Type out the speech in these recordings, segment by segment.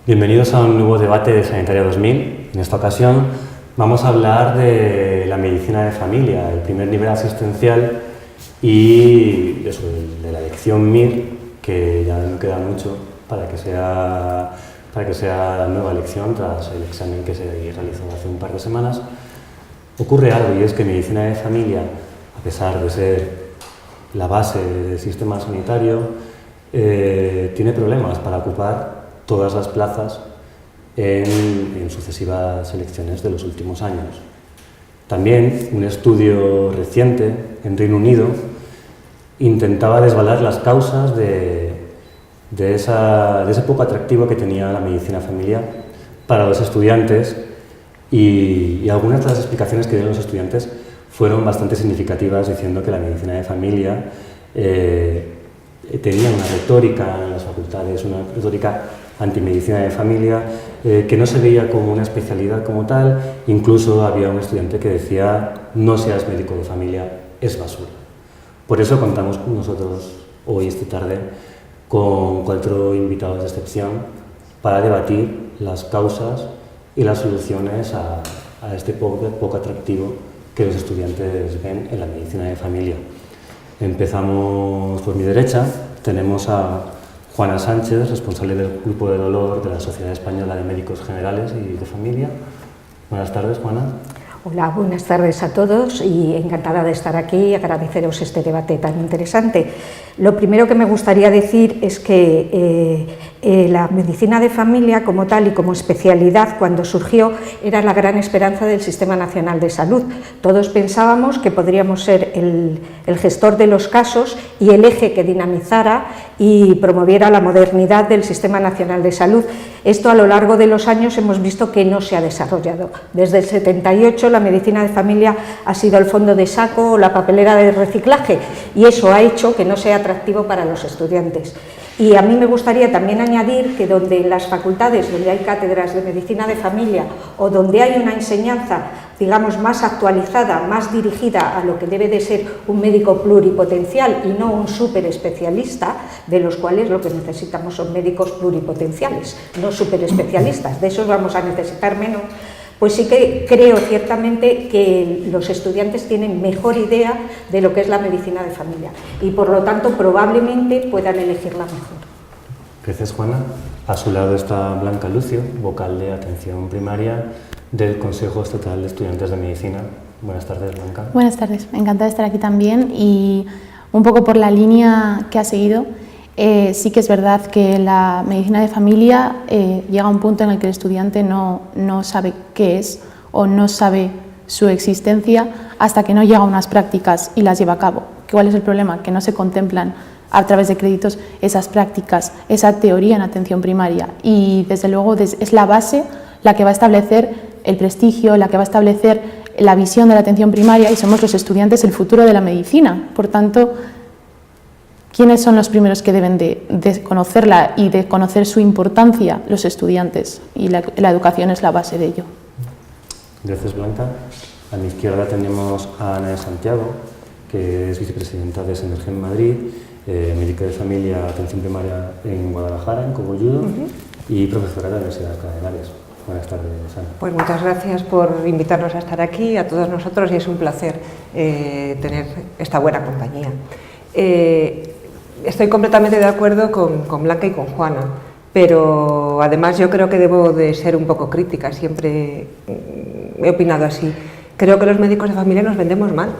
Bienvenidos a un nuevo debate de Sanitaria 2000. En esta ocasión vamos a hablar de la medicina de familia, el primer nivel asistencial y eso, de la lección MIR, que ya no queda mucho para que sea la nueva lección tras el examen que se realizó hace un par de semanas. Ocurre algo, y es que medicina de familia, a pesar de ser la base del sistema sanitario, tiene problemas para ocupar todas las plazas en sucesivas elecciones de los últimos años. También un estudio reciente en Reino Unido intentaba desvelar las causas de ese poco atractivo que tenía la medicina familiar para los estudiantes, y algunas de las explicaciones que dieron los estudiantes fueron bastante significativas, diciendo que la medicina de familia tenía una retórica en las facultades, una retórica antimedicina de familia, que no se veía como una especialidad como tal. Incluso había un estudiante que decía: no seas médico de familia, es basura. Por eso contamos con nosotros hoy, esta tarde, con 4 invitados de excepción para debatir las causas y las soluciones a este poco atractivo que los estudiantes ven en la medicina de familia. Empezamos por mi derecha. Tenemos a Juana Sánchez, responsable del Grupo de Dolor de la Sociedad Española de Médicos Generales y de Familia. Buenas tardes, Juana. Hola, buenas tardes a todos y encantada de estar aquí y agradeceros este debate tan interesante. Lo primero que me gustaría decir es que la medicina de familia como tal y como especialidad, cuando surgió, era la gran esperanza del Sistema Nacional de Salud. Todos pensábamos que podríamos ser el gestor de los casos y el eje que dinamizara y promoviera la modernidad del Sistema Nacional de Salud. Esto a lo largo de los años hemos visto que no se ha desarrollado. Desde el 78 la medicina de familia ha sido el fondo de saco o la papelera de reciclaje, y eso ha hecho que no sea atractivo para los estudiantes. Y a mí me gustaría también añadir que donde en las facultades, donde hay cátedras de medicina de familia o donde hay una enseñanza, digamos, más actualizada, más dirigida a lo que debe de ser un médico pluripotencial y no un superespecialista, de los cuales lo que necesitamos son médicos pluripotenciales, no superespecialistas, de esos vamos a necesitar menos. Pues sí que creo ciertamente que los estudiantes tienen mejor idea de lo que es la medicina de familia y por lo tanto probablemente puedan elegirla mejor. Gracias, Juana. A su lado está Blanca Lucio, vocal de atención primaria del Consejo Estatal de Estudiantes de Medicina. Buenas tardes, Blanca. Buenas tardes, encantada de estar aquí también, y un poco por la línea que ha seguido. Sí que es verdad que la medicina de familia llega a un punto en el que el estudiante no sabe qué es o no sabe su existencia hasta que no llega a unas prácticas y las lleva a cabo. ¿Cuál es el problema? Que no se contemplan a través de créditos esas prácticas, esa teoría en atención primaria, y desde luego es la base la que va a establecer el prestigio, la que va a establecer la visión de la atención primaria, y somos los estudiantes el futuro de la medicina. Por tanto, ¿quiénes son los primeros que deben de conocerla y de conocer su importancia? Los estudiantes, y la educación es la base de ello. Gracias, Blanca. A mi izquierda tenemos a Ana de Santiago, que es vicepresidenta de Senergen Madrid, médica de familia, atención primaria en Guadalajara, en Cogolludo, y profesora de la Universidad de Alcalá de Henares. Buenas tardes, Ana. Pues muchas gracias por invitarnos a estar aquí, a todos nosotros, y es un placer tener esta buena compañía. Estoy completamente de acuerdo con Blanca y con Juana, pero además yo creo que debo de ser un poco crítica, siempre he opinado así. Creo que los médicos de familia nos vendemos mal,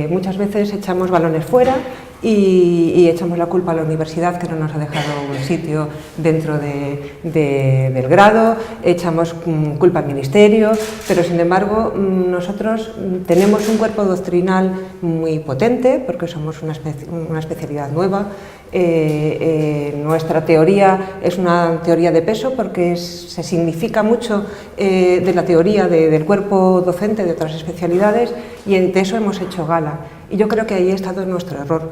muchas veces echamos balones fuera y echamos la culpa a la universidad, que no nos ha dejado un sitio dentro del grado, echamos culpa al ministerio, pero sin embargo nosotros tenemos un cuerpo doctrinal muy potente porque somos una especialidad nueva. Nuestra teoría es una teoría de peso porque se significa mucho de la teoría del cuerpo docente de otras especialidades, y de eso hemos hecho gala. Y yo creo que ahí ha estado nuestro error.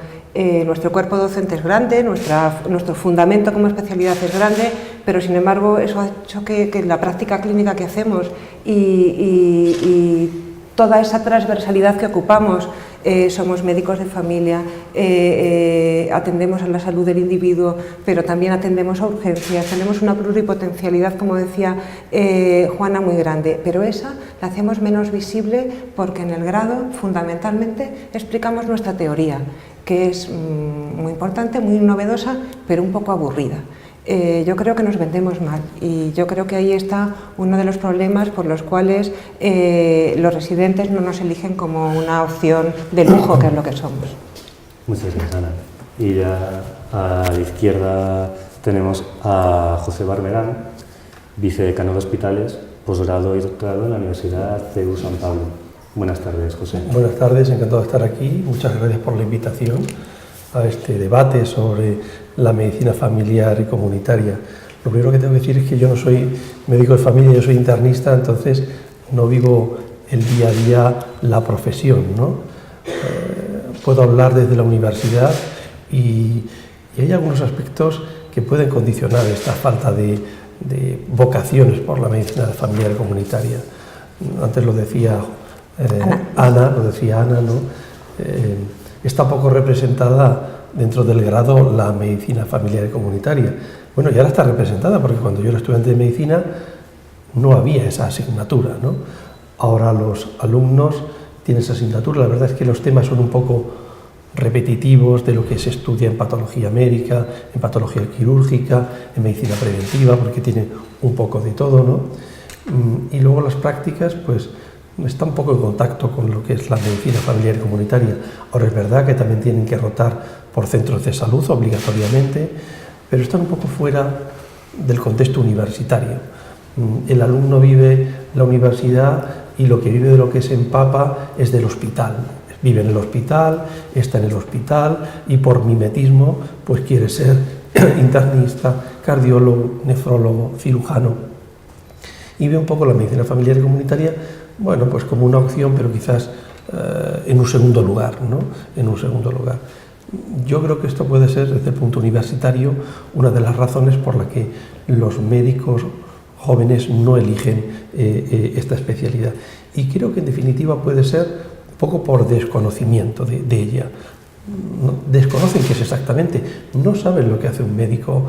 Nuestro cuerpo docente es grande, nuestro fundamento como especialidad es grande, pero sin embargo eso ha hecho que la práctica clínica que hacemos y toda esa transversalidad que ocupamos. Somos médicos de familia, atendemos a la salud del individuo, pero también atendemos a urgencias, tenemos una pluripotencialidad, como decía Juana, muy grande, pero esa la hacemos menos visible porque en el grado fundamentalmente explicamos nuestra teoría, que es muy importante, muy novedosa, pero un poco aburrida. Yo creo que nos vendemos mal y yo creo que ahí está uno de los problemas por los cuales los residentes no nos eligen como una opción de lujo, que es lo que somos. Muchas gracias, Ana. Y ya a la izquierda tenemos a José Barberán, vicedecano de Hospitales, posgrado y doctorado en la Universidad CEU San Pablo. Buenas tardes, José. Buenas tardes, encantado de estar aquí. Muchas gracias por la invitación a este debate sobre la medicina familiar y comunitaria. Lo primero que tengo que decir es que yo no soy médico de familia, yo soy internista, entonces no vivo el día a día la profesión, ¿no? Puedo hablar desde la universidad y hay algunos aspectos que pueden condicionar esta falta de vocaciones por la medicina familiar y comunitaria. Antes lo decía Ana, ¿no? Está poco representada dentro del grado la medicina familiar y comunitaria. Bueno, y ahora está representada porque cuando yo era estudiante de medicina no había esa asignatura, ¿no? Ahora los alumnos tienen esa asignatura. La verdad es que los temas son un poco repetitivos de lo que se estudia en patología médica, en patología quirúrgica, en medicina preventiva, porque tiene un poco de todo, ¿no? Y luego las prácticas, pues está un poco en contacto con lo que es la medicina familiar y comunitaria. Ahora es verdad que también tienen que rotar por centros de salud obligatoriamente, pero están un poco fuera del contexto universitario. El alumno vive la universidad y lo que vive de lo que se empapa es del hospital. Vive en el hospital, está en el hospital y por mimetismo pues quiere ser internista, cardiólogo, nefrólogo, cirujano. Y ve un poco la medicina familiar y comunitaria, bueno, pues como una opción, pero quizás en un segundo lugar, ¿no? En un segundo lugar. Yo creo que esto puede ser, desde el punto universitario, una de las razones por la que los médicos jóvenes no eligen esta especialidad. Y creo que en definitiva puede ser un poco por desconocimiento de ella. Desconocen qué es exactamente, no saben lo que hace un médico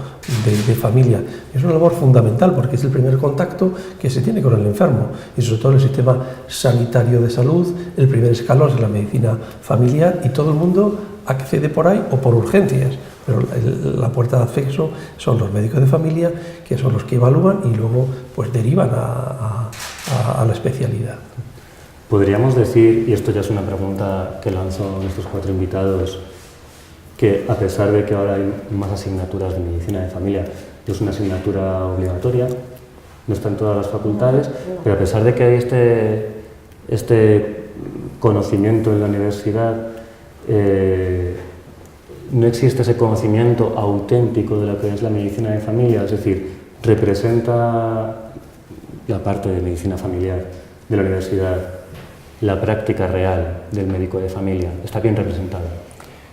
de familia. Es una labor fundamental porque es el primer contacto que se tiene con el enfermo y sobre todo en el sistema sanitario de salud, el primer escalón es la medicina familiar y todo el mundo accede por ahí o por urgencias, pero la puerta de acceso son los médicos de familia, que son los que evalúan y luego pues derivan a la especialidad. Podríamos decir, y esto ya es una pregunta que lanzo a nuestros cuatro invitados, que a pesar de que ahora hay más asignaturas de medicina de familia, es una asignatura obligatoria, no está en todas las facultades, pero a pesar de que hay este conocimiento en la universidad, no existe ese conocimiento auténtico de lo que es la medicina de familia, es decir, representa la parte de medicina familiar de la universidad, la práctica real del médico de familia, ¿está bien representada?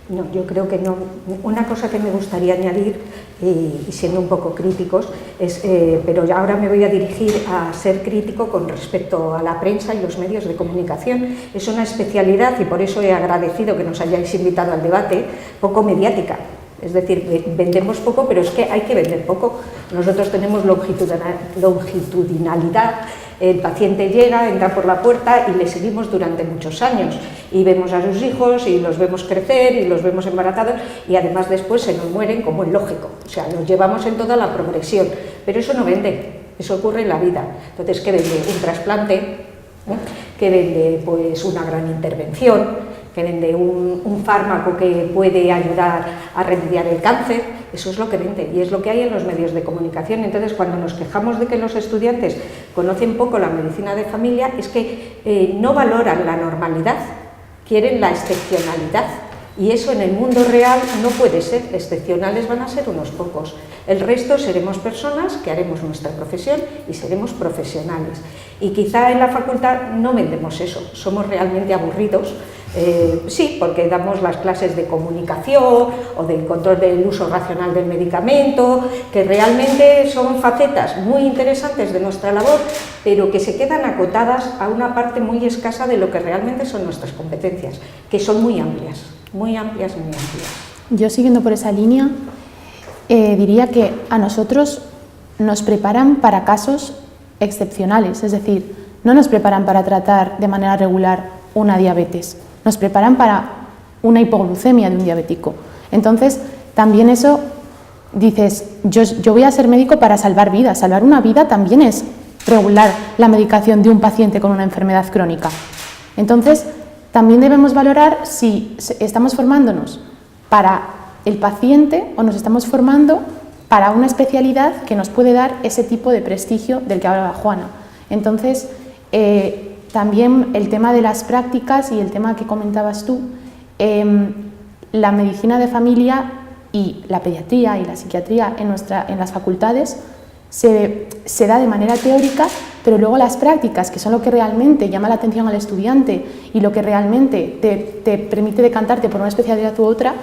No, yo creo que no. Una cosa que me gustaría añadir, y siendo un poco críticos, es, pero ya ahora me voy a dirigir a ser crítico con respecto a la prensa y los medios de comunicación. Es una especialidad, y por eso he agradecido que nos hayáis invitado al debate, poco mediática. Es decir, vendemos poco, pero es que hay que vender poco. Nosotros tenemos longitudinalidad. El paciente llega, entra por la puerta y le seguimos durante muchos años y vemos a sus hijos y los vemos crecer y los vemos embarazados y además después se nos mueren, como es lógico, o sea, los llevamos en toda la progresión, pero eso no vende, eso ocurre en la vida. Entonces, ¿qué vende? Un trasplante, ¿qué vende? Pues una gran intervención, que vende un fármaco que puede ayudar a remediar el cáncer. Eso es lo que vende y es lo que hay en los medios de comunicación. Entonces, cuando nos quejamos de que los estudiantes conocen poco la medicina de familia, es que no valoran la normalidad, quieren la excepcionalidad. Y eso en el mundo real no puede ser, excepcionales van a ser unos pocos. El resto seremos personas que haremos nuestra profesión y seremos profesionales. Y quizá en la facultad no vendemos eso, somos realmente aburridos Sí, porque damos las clases de comunicación o del control del uso racional del medicamento, que realmente son facetas muy interesantes de nuestra labor, pero que se quedan acotadas a una parte muy escasa de lo que realmente son nuestras competencias, que son muy amplias, muy amplias, muy amplias. Yo, siguiendo por esa línea, diría que a nosotros nos preparan para casos excepcionales, es decir, no nos preparan para tratar de manera regular una diabetes, nos preparan para una hipoglucemia de un diabético. Entonces, también eso, dices, yo voy a ser médico para salvar vidas. Salvar una vida también es regular la medicación de un paciente con una enfermedad crónica. Entonces, también debemos valorar si estamos formándonos para el paciente o nos estamos formando para una especialidad que nos puede dar ese tipo de prestigio del que hablaba Juana. Entonces, también el tema de las prácticas y el tema que comentabas tú, la medicina de familia y la pediatría y la psiquiatría en las facultades se da de manera teórica, pero luego las prácticas, que son lo que realmente llama la atención al estudiante y lo que realmente te permite decantarte por una especialidad u otra,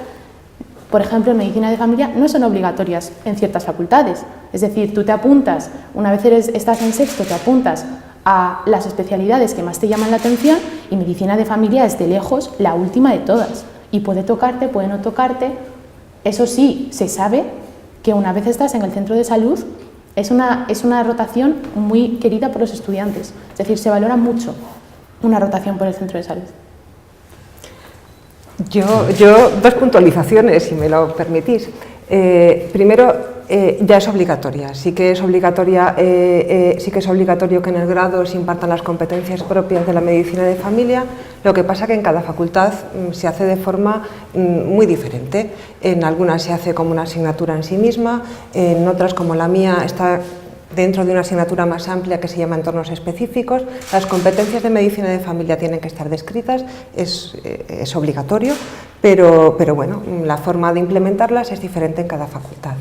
por ejemplo, en medicina de familia, no son obligatorias en ciertas facultades. Es decir, tú te apuntas, una vez estás en sexto, te apuntas a las especialidades que más te llaman la atención, y medicina de familia es de lejos la última de todas. Y puede tocarte, puede no tocarte. Eso sí, se sabe que una vez estás en el centro de salud, es una rotación muy querida por los estudiantes. Es decir, se valora mucho una rotación por el centro de salud. Yo dos puntualizaciones, si me lo permitís. Primero, ya es obligatoria, sí que es obligatorio que en el grado se impartan las competencias propias de la medicina de familia. Lo que pasa que en cada facultad se hace de forma muy diferente. En algunas se hace como una asignatura en sí misma, en otras, como la mía, está dentro de una asignatura más amplia que se llama entornos específicos. Las competencias de medicina de familia tienen que estar descritas, es obligatorio, pero bueno, la forma de implementarlas es diferente en cada facultad.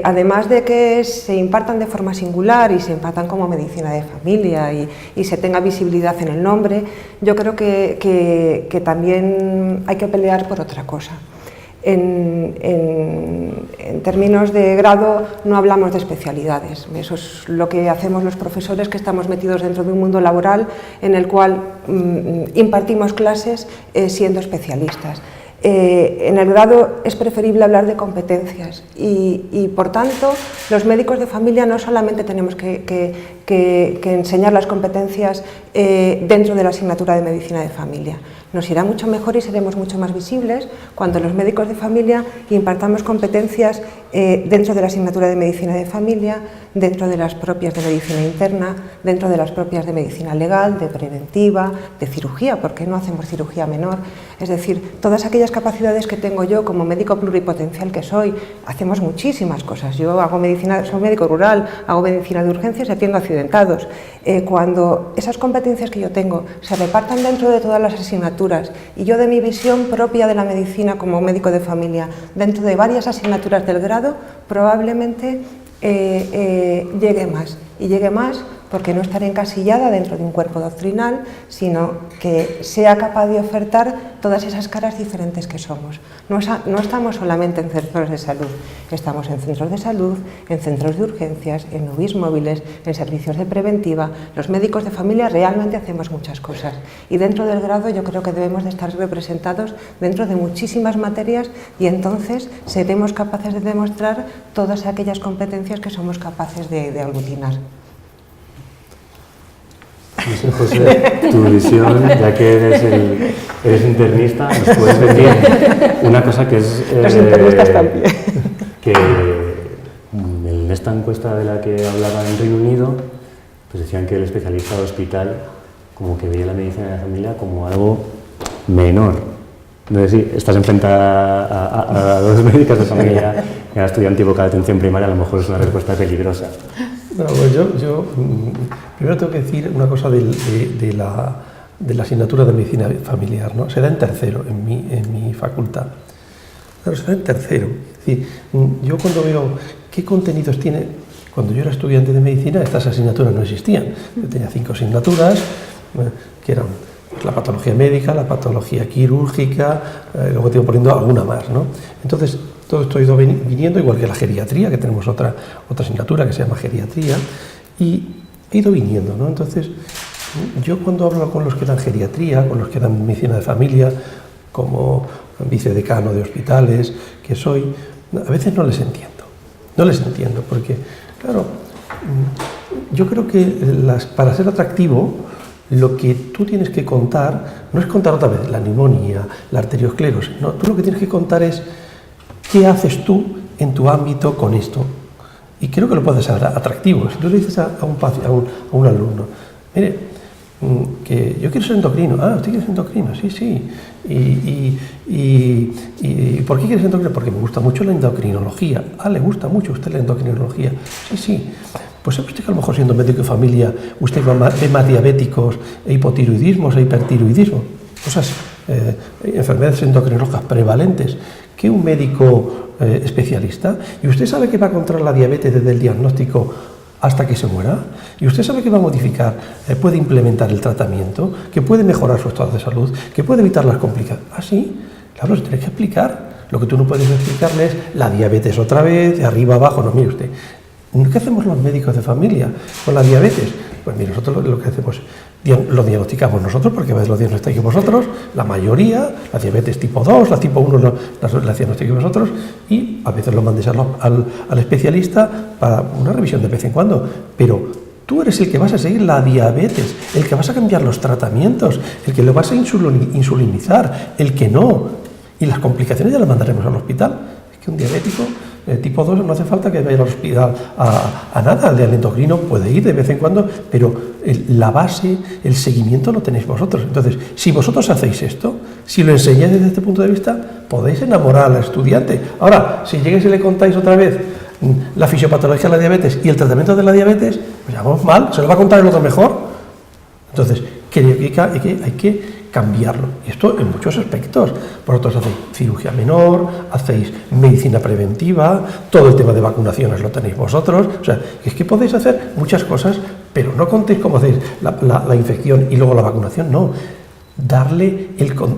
Además de que se impartan de forma singular y se impartan como medicina de familia y se tenga visibilidad en el nombre, yo creo que también hay que pelear por otra cosa. En términos de grado no hablamos de especialidades, eso es lo que hacemos los profesores que estamos metidos dentro de un mundo laboral en el cual impartimos clases siendo especialistas. En el grado es preferible hablar de competencias y por tanto los médicos de familia no solamente tenemos que enseñar las competencias dentro de la asignatura de medicina de familia. Nos irá mucho mejor y seremos mucho más visibles cuando los médicos de familia impartamos competencias dentro de la asignatura de medicina de familia, dentro de las propias de medicina interna, dentro de las propias de medicina legal, de preventiva, de cirugía, porque no hacemos cirugía menor. Es decir, todas aquellas capacidades que tengo yo como médico pluripotencial que soy, hacemos muchísimas cosas. Yo hago medicina, soy médico rural, hago medicina de urgencias y atiendo accidentados. Cuando esas competencias que yo tengo se repartan dentro de todas las asignaturas y yo de mi visión propia de la medicina como médico de familia dentro de varias asignaturas del grado, probablemente llegue más, y llegue más porque no estaré encasillada dentro de un cuerpo doctrinal, sino que sea capaz de ofertar todas esas caras diferentes que somos. No estamos solamente en centros de salud, estamos en centros de salud, en centros de urgencias, en UBIs móviles, en servicios de preventiva. Los médicos de familia realmente hacemos muchas cosas y dentro del grado yo creo que debemos de estar representados dentro de muchísimas materias y entonces seremos capaces de demostrar todas aquellas competencias que somos capaces de aglutinar. No sé, José, tu visión, ya que eres internista, nos puedes decir una cosa que es... Los internistas también. Que en esta encuesta de la que hablaba en Reino Unido, pues decían que el especialista de hospital como que veía la medicina de la familia como algo menor. No sé si estás enfrentada a dos médicos de familia que han estudiado antivoca de atención primaria, a lo mejor es una respuesta peligrosa. No, pues yo primero tengo que decir una cosa de la asignatura de medicina familiar, ¿no? Se da en tercero en mi facultad. Pero se da en tercero. Es decir, yo cuando veo qué contenidos tiene, cuando yo era estudiante de medicina, estas asignaturas no existían. Yo tenía 5 asignaturas, que eran pues la patología médica, la patología quirúrgica, luego te voy poniendo alguna más, ¿no? Entonces, todo esto ha ido viniendo, igual que la geriatría, que tenemos otra asignatura que se llama geriatría, y ha ido viniendo, ¿no? Entonces, yo cuando hablo con los que dan geriatría, con los que dan medicina de familia, como vicedecano de hospitales que soy, a veces no les entiendo. No les entiendo, porque, claro, yo creo que para ser atractivo, lo que tú tienes que contar, no es contar otra vez la neumonía, la arteriosclerosis, no, tú lo que tienes que contar es qué haces tú en tu ámbito con esto. Y creo que lo puedes hacer atractivo. Si tú le dices a un alumno, mire, que yo quiero ser endocrino. Ah, ¿usted quiere ser endocrino? Sí, sí. ¿Y por qué quiere ser endocrino? Porque me gusta mucho la endocrinología. Ah, ¿le gusta mucho a usted la endocrinología? Sí, sí. Pues sabe usted que a lo mejor siendo médico de familia usted ve más diabéticos, hipotiroidismos e hipertiroidismo, cosas, enfermedades endocrinológicas prevalentes, que un médico especialista. Y usted sabe que va a controlar la diabetes desde el diagnóstico hasta que se muera, y usted sabe que va a modificar, puede implementar el tratamiento, que puede mejorar su estado de salud, que puede evitar las complicaciones. Ah, sí, claro, se tiene que explicar. Lo que tú no puedes explicarle es la diabetes otra vez, de arriba abajo. No, mire usted, ¿qué hacemos los médicos de familia con la diabetes? Pues mire, nosotros lo que hacemos, lo diagnosticamos nosotros, porque a veces lo diagnosticáis vosotros, la mayoría, la diabetes tipo 2, la tipo 1 la diagnosticáis vosotros, y a veces lo mandéis al especialista para una revisión de vez en cuando, pero tú eres el que vas a seguir la diabetes, el que vas a cambiar los tratamientos, el que lo vas a insulinizar, el que no, y las complicaciones ya las mandaremos al hospital. Es que un diabético tipo 2 no hace falta que vaya al hospital a nada, el endocrino puede ir de vez en cuando, pero la base, el seguimiento lo tenéis vosotros. Entonces, si vosotros hacéis esto, si lo enseñáis desde este punto de vista, podéis enamorar al estudiante. Ahora, si llegáis y le contáis otra vez la fisiopatología de la diabetes y el tratamiento de la diabetes, pues ya vamos mal, se lo va a contar el otro mejor. Entonces, creo que hay que cambiarlo. Y esto en muchos aspectos. Vosotros hacéis cirugía menor, hacéis medicina preventiva, todo el tema de vacunaciones lo tenéis vosotros. O sea, es que podéis hacer muchas cosas, pero no contéis cómo hacéis la infección y luego la vacunación, no. Darle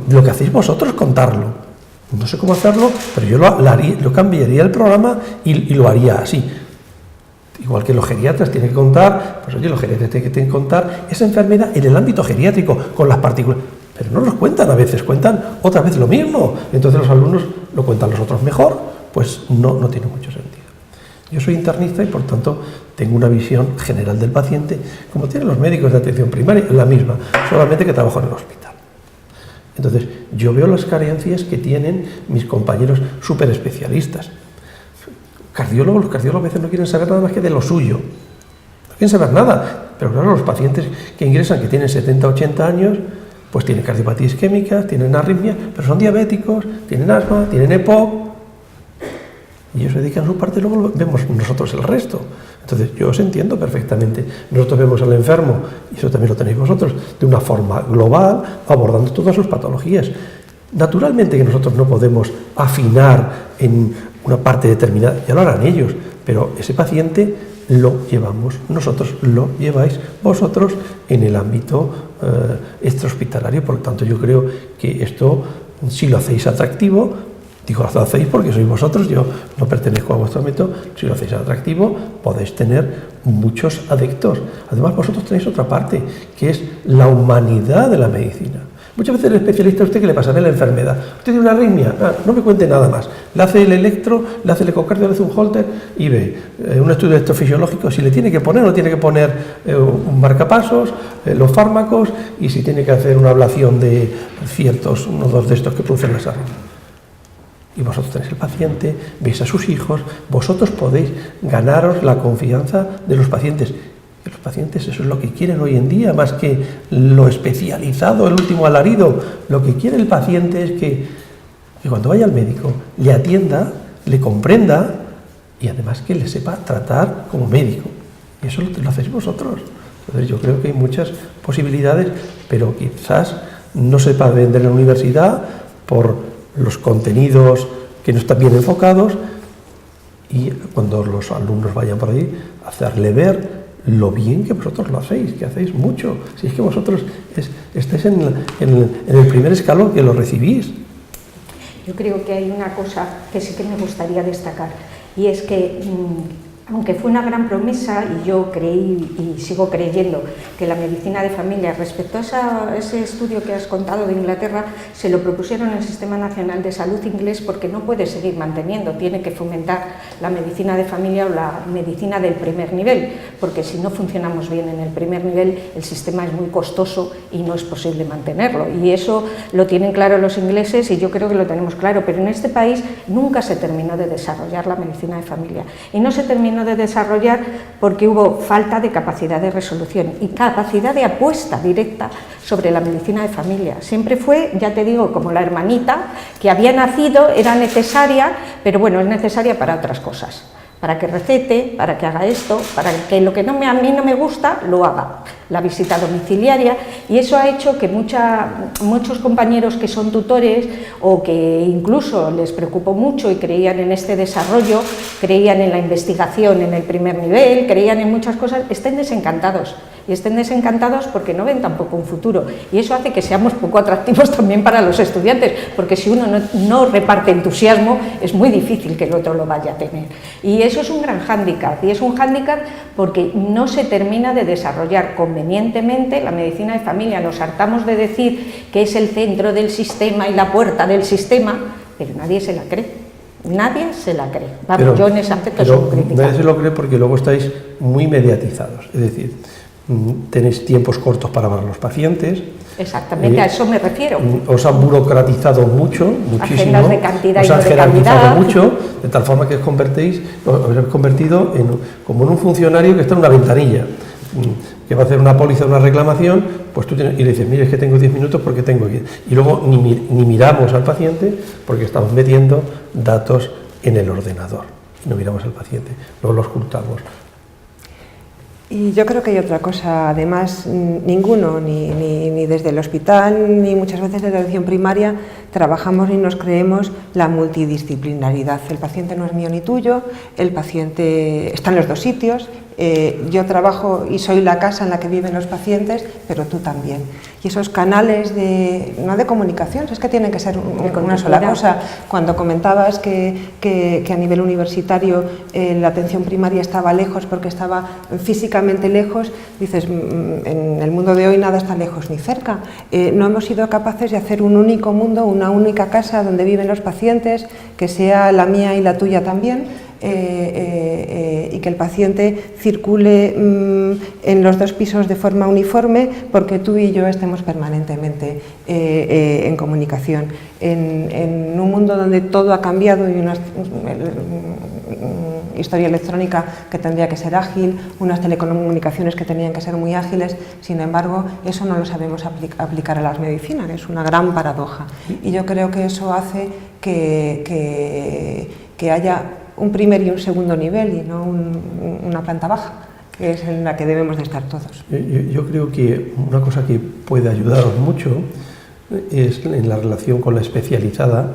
lo que hacéis vosotros, contarlo. No sé cómo hacerlo, pero yo lo cambiaría el programa y lo haría así. Igual que los geriatras tienen que contar, pues oye, los geriatras tienen que contar esa enfermedad en el ámbito geriátrico, con las partículas. Pero no los cuentan a veces, cuentan otra vez lo mismo. Entonces los alumnos lo cuentan los otros mejor, pues no tiene mucho sentido. Yo soy internista y por tanto tengo una visión general del paciente, como tienen los médicos de atención primaria, la misma, solamente que trabajo en el hospital. Entonces yo veo las carencias que tienen mis compañeros súper especialistas. Los cardiólogos a veces no quieren saber nada más que de lo suyo. No quieren saber nada. Pero claro, los pacientes que ingresan, que tienen 70, 80 años, pues tienen cardiopatía isquémica, tienen arritmia, pero son diabéticos, tienen asma, tienen EPOC. Y ellos se dedican a su parte y luego vemos nosotros el resto. Entonces, yo os entiendo perfectamente. Nosotros vemos al enfermo, y eso también lo tenéis vosotros, de una forma global, abordando todas sus patologías. Naturalmente que nosotros no podemos afinar en una parte determinada, ya lo harán ellos, pero ese paciente lo llevamos nosotros, lo lleváis vosotros en el ámbito extrahospitalario. Por lo tanto, yo creo que esto, si lo hacéis atractivo, digo, lo hacéis porque sois vosotros, yo no pertenezco a vuestro ámbito, si lo hacéis atractivo, podéis tener muchos adeptos. Además, vosotros tenéis otra parte, que es la humanidad de la medicina. Muchas veces el especialista, ¿a usted qué le pasa? Ve la enfermedad. ¿Usted tiene una arritmia? No me cuente nada más. Le hace el electro, le hace el ecocardio, le hace un holter y ve un estudio electrofisiológico, si le tiene que poner o no tiene que poner un marcapasos, los fármacos, y si tiene que hacer una ablación de ciertos nodos de estos que producen las arritmias. Y vosotros tenéis el paciente, veis a sus hijos, vosotros podéis ganaros la confianza de los pacientes. Que los pacientes eso es lo que quieren hoy en día, más que lo especializado, el último alarido. Lo que quiere el paciente es que cuando vaya al médico le atienda, le comprenda y además que le sepa tratar como médico. Y eso lo hacéis vosotros. Entonces yo creo que hay muchas posibilidades, pero quizás no se sepa vender en la universidad por los contenidos que no están bien enfocados, y cuando los alumnos vayan por ahí, hacerle ver lo bien que vosotros lo hacéis, que hacéis mucho. Si es que vosotros estáis en el primer escalón que lo recibís. Yo creo que hay una cosa que sí que me gustaría destacar, y es que aunque fue una gran promesa, y yo creí y sigo creyendo que la medicina de familia, respecto a ese estudio que has contado de Inglaterra, se lo propusieron el Sistema Nacional de Salud inglés porque no puede seguir manteniendo, tiene que fomentar la medicina de familia o la medicina del primer nivel, porque si no funcionamos bien en el primer nivel, el sistema es muy costoso y no es posible mantenerlo, y eso lo tienen claro los ingleses y yo creo que lo tenemos claro, pero en este país nunca se terminó de desarrollar la medicina de familia, y no se terminó de desarrollar porque hubo falta de capacidad de resolución y capacidad de apuesta directa sobre la medicina de familia. Siempre fue, ya te digo, como la hermanita que había nacido, era necesaria, pero bueno, es necesaria para otras cosas, para que recete, para que haga esto, para que lo que a mí no me gusta, lo haga. La visita domiciliaria, y eso ha hecho que muchos compañeros que son tutores o que incluso les preocupó mucho y creían en este desarrollo, creían en la investigación en el primer nivel, creían en muchas cosas, estén desencantados. Y estén desencantados porque no ven tampoco un futuro. Y eso hace que seamos poco atractivos también para los estudiantes, porque si uno no reparte entusiasmo, es muy difícil que el otro lo vaya a tener. Y eso es un gran hándicap, y es un hándicap porque no se termina de desarrollar convenientemente la medicina de familia. Nos hartamos de decir que es el centro del sistema y la puerta del sistema, pero nadie se la cree. Nadie se la cree. Vamos, yo en ese aspecto soy crítica. Nadie se lo cree porque luego estáis muy mediatizados, es decir, tenéis tiempos cortos para ver a los pacientes. Exactamente, a eso me refiero. Os han burocratizado muchísimo. Agendas de cantidad os y han no de jerarquizado calidad. mucho, de tal forma que os habéis convertido como en un funcionario que está en una ventanilla, que va a hacer una póliza, una reclamación, pues tú y le dices, mire, es que tengo 10 minutos porque tengo que ir. Y luego ni miramos al paciente porque estamos metiendo datos en el ordenador. No miramos al paciente, no lo ocultamos. Y yo creo que hay otra cosa, además, ninguno, ni desde el hospital, ni muchas veces desde la atención primaria, trabajamos ni nos creemos la multidisciplinaridad. El paciente no es mío ni tuyo, el paciente está en los dos sitios, yo trabajo y soy la casa en la que viven los pacientes, pero tú también. Y esos canales no de comunicación, es que tienen que ser una sola cosa. Cuando comentabas que a nivel universitario la atención primaria estaba lejos porque estaba físicamente lejos, dices, en el mundo de hoy nada está lejos ni cerca. No hemos sido capaces de hacer un único mundo, una única casa donde viven los pacientes, que sea la mía y la tuya también. Y que el paciente circule en los dos pisos de forma uniforme porque tú y yo estemos permanentemente en comunicación. En un mundo donde todo ha cambiado y una historia electrónica que tendría que ser ágil, unas telecomunicaciones que tenían que ser muy ágiles, sin embargo, eso no lo sabemos aplicar a las medicinas, es una gran paradoja. Y yo creo que eso hace que haya un primer y un segundo nivel y no una planta baja, que es en la que debemos de estar todos. Yo creo que una cosa que puede ayudaros mucho es en la relación con la especializada,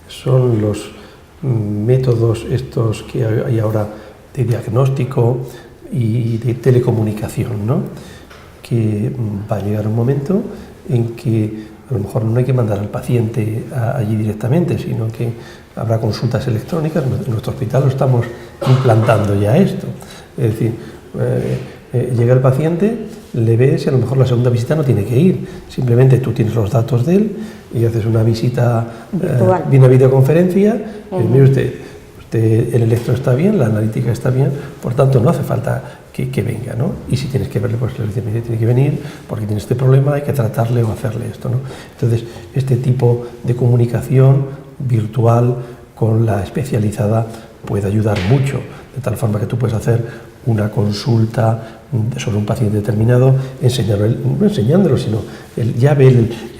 son los métodos estos que hay ahora de diagnóstico y de telecomunicación, ¿no? Que va a llegar un momento en que a lo mejor no hay que mandar al paciente allí directamente, sino que habrá consultas electrónicas. En nuestro hospital lo estamos implantando ya esto. Es decir, llega el paciente, le ves y a lo mejor la segunda visita no tiene que ir. Simplemente tú tienes los datos de él y haces una visita vía una videoconferencia. Mire usted, el electro está bien, la analítica está bien, por tanto no hace falta que venga, ¿no? Y si tienes que verle, pues le dices, mire, tiene que venir porque tiene este problema, hay que tratarle o hacerle esto, ¿no? Entonces, este tipo de comunicación virtual con la especializada puede ayudar mucho, de tal forma que tú puedes hacer una consulta sobre un paciente determinado, no enseñándolo, sino ya ve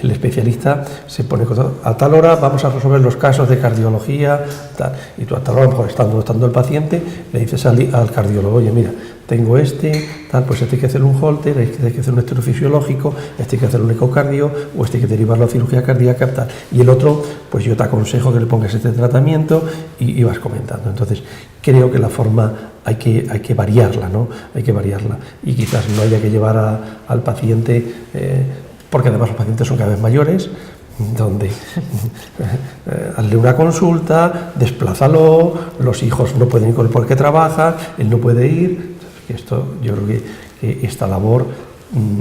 el especialista, se pone a tal hora vamos a resolver los casos de cardiología, tal, y tú a tal hora, a lo mejor estando el paciente, le dices al cardiólogo, oye, mira, tengo tal, pues este hay que hacer un holter, este hay que hacer un electrofisiológico, este hay que hacer un ecocardio, o este hay que derivarlo a cirugía cardíaca, tal, y el otro, pues yo te aconsejo que le pongas este tratamiento y vas comentando. Entonces, creo que la forma hay que variarla, ¿no? Hay que variarla. Y quizás no haya que llevar al paciente, porque además los pacientes son cada vez mayores, donde hazle una consulta, desplázalo, los hijos no pueden ir con él porque trabaja, él no puede ir. Esto, yo creo que esta labor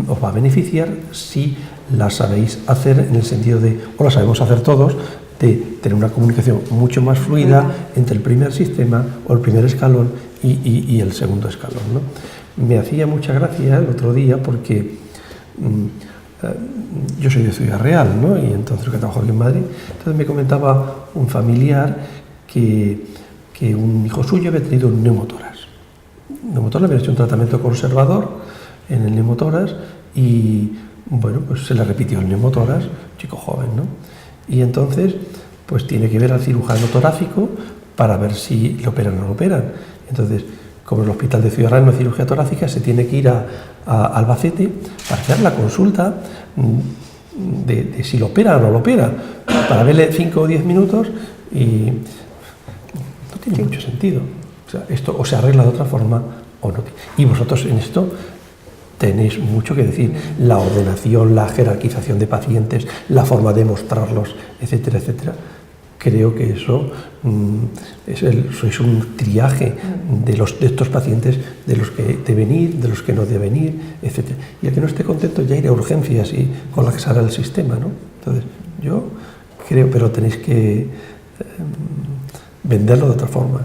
os va a beneficiar si la sabéis hacer en el sentido de, o la sabemos hacer todos, de tener una comunicación mucho más fluida entre el primer sistema o el primer escalón y el segundo escalón, ¿no? Me hacía mucha gracia el otro día porque yo soy de Ciudad Real, ¿no? Y entonces que trabajo aquí en Madrid. Entonces me comentaba un familiar que un hijo suyo había tenido un neumotórax. Le había hecho un tratamiento conservador en el neumotórax y bueno, pues se le repitió el neumotórax, chico joven, ¿no? Y entonces pues tiene que ver al cirujano torácico para ver si lo operan o no lo operan. Entonces, como el hospital de Ciudad Real no hay cirugía torácica, se tiene que ir a Albacete para hacer la consulta de si lo opera o no lo opera, para verle 5 o 10 minutos y no tiene mucho sentido. O sea, esto o se arregla de otra forma o no. Y vosotros en esto tenéis mucho que decir. La ordenación, la jerarquización de pacientes, la forma de mostrarlos, etcétera, etcétera. Creo que eso sois un triaje de estos pacientes, de los que deben ir, de los que no deben ir, etcétera. Y el que no esté contento ya irá a urgencias y colapsará el sistema, ¿no? Entonces, yo creo, pero tenéis que venderlo de otra forma.